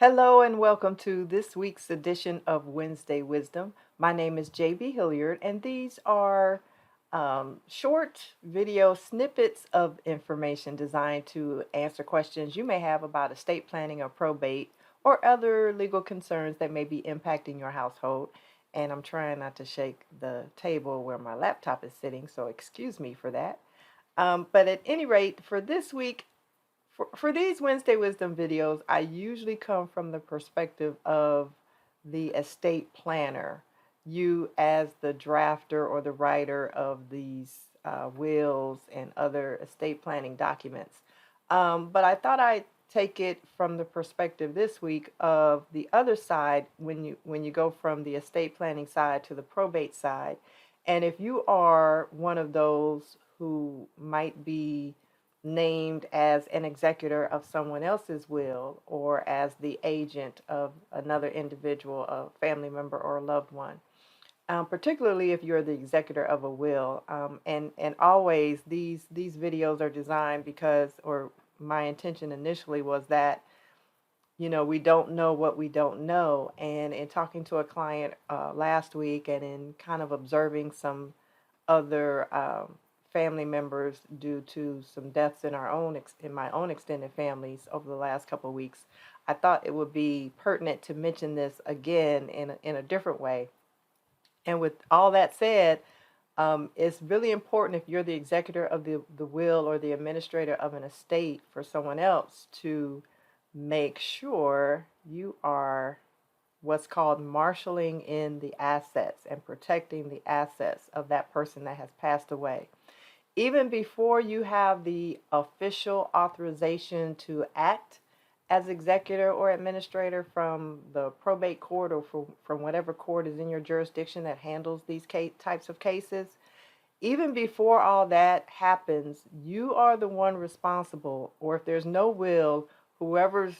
Hello and welcome to this week's edition of Wednesday Wisdom. My name is JB Hilliard, and these are short video snippets of information designed to answer questions you may have about estate planning or probate or other legal concerns that may be impacting your household. And I'm trying not to shake the table where my laptop is sitting, so excuse me for that. But at any rate, for this week, for these Wednesday Wisdom videos, I usually come from the perspective of the estate planner, you as the drafter or the writer of these wills and other estate planning documents. But I thought I'd take it from the perspective this week of the other side when you go from the estate planning side to the probate side. And if you are one of those who might be named as an executor of someone else's will or as the agent of another individual, a family member or a loved one. Particularly if you're the executor of a will. And always these videos are designed because, or my intention initially was that, we don't know what we don't know. And in talking to a client last week and in kind of observing some other family members due to some deaths in my own extended families over the last couple of weeks, I thought it would be pertinent to mention this again in a different way. And with all that said, it's really important if you're the executor of the will or the administrator of an estate for someone else to make sure you are what's called marshaling in the assets and protecting the assets of that person that has passed away. Even before you have the official authorization to act as executor or administrator from the probate court or from whatever court is in your jurisdiction that handles these types of cases, even before all that happens, you are the one responsible, or if there's no will, whoever's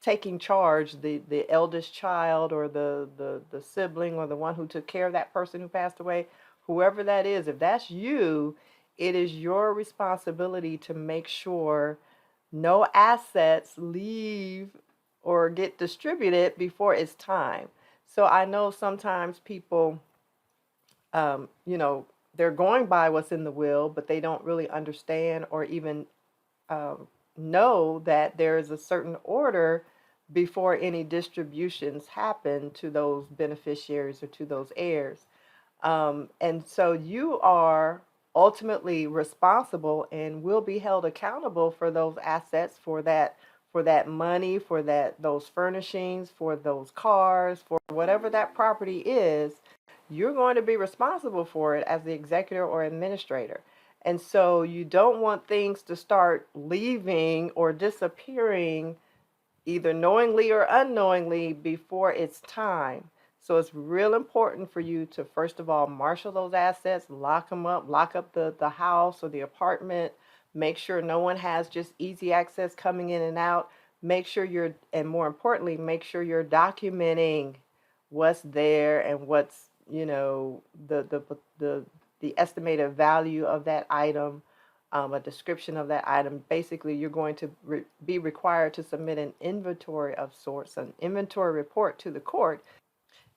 taking charge, the eldest child or the sibling or the one who took care of that person who passed away, whoever that is, if that's you, it is your responsibility to make sure no assets leave or get distributed before it's time. So I know sometimes people, they're going by what's in the will, but they don't really understand or even know that there is a certain order before any distributions happen to those beneficiaries or to those heirs. And so you are ultimately responsible and will be held accountable for those assets, for that money, for those furnishings, for those cars, for whatever that property is. You're going to be responsible for it as the executor or administrator. And so you don't want things to start leaving or disappearing either knowingly or unknowingly before it's time. So it's real important for you to, first of all, marshal those assets, lock them up, lock up the house or the apartment, make sure no one has just easy access coming in and out. Make sure and more importantly, make sure you're documenting what's there and what's, the estimated value of that item, a description of that item. Basically, you're going to be required to submit an inventory of sorts, an inventory report to the court.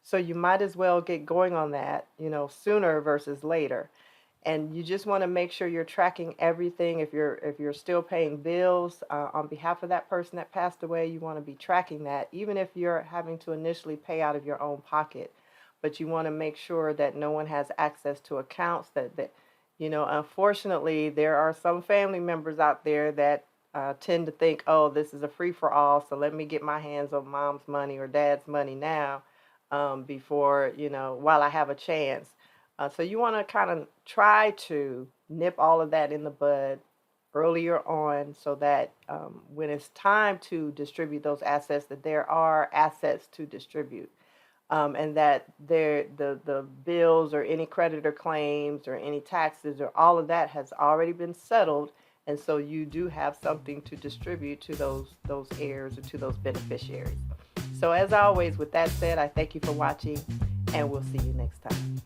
So you might as well get going on that, sooner versus later. And you just want to make sure you're tracking everything. If you're still paying bills on behalf of that person that passed away, you want to be tracking that, even if you're having to initially pay out of your own pocket. But you want to make sure that no one has access to accounts that unfortunately, there are some family members out there that tend to think, oh, this is a free-for-all, so let me get my hands on mom's money or dad's money now. Before, while I have a chance. So you want to kind of try to nip all of that in the bud earlier on so that when it's time to distribute those assets, that there are assets to distribute. And that the bills or any creditor claims or any taxes or all of that has already been settled. And so you do have something to distribute to those heirs or to those beneficiaries. So as always, with that said, I thank you for watching, and we'll see you next time.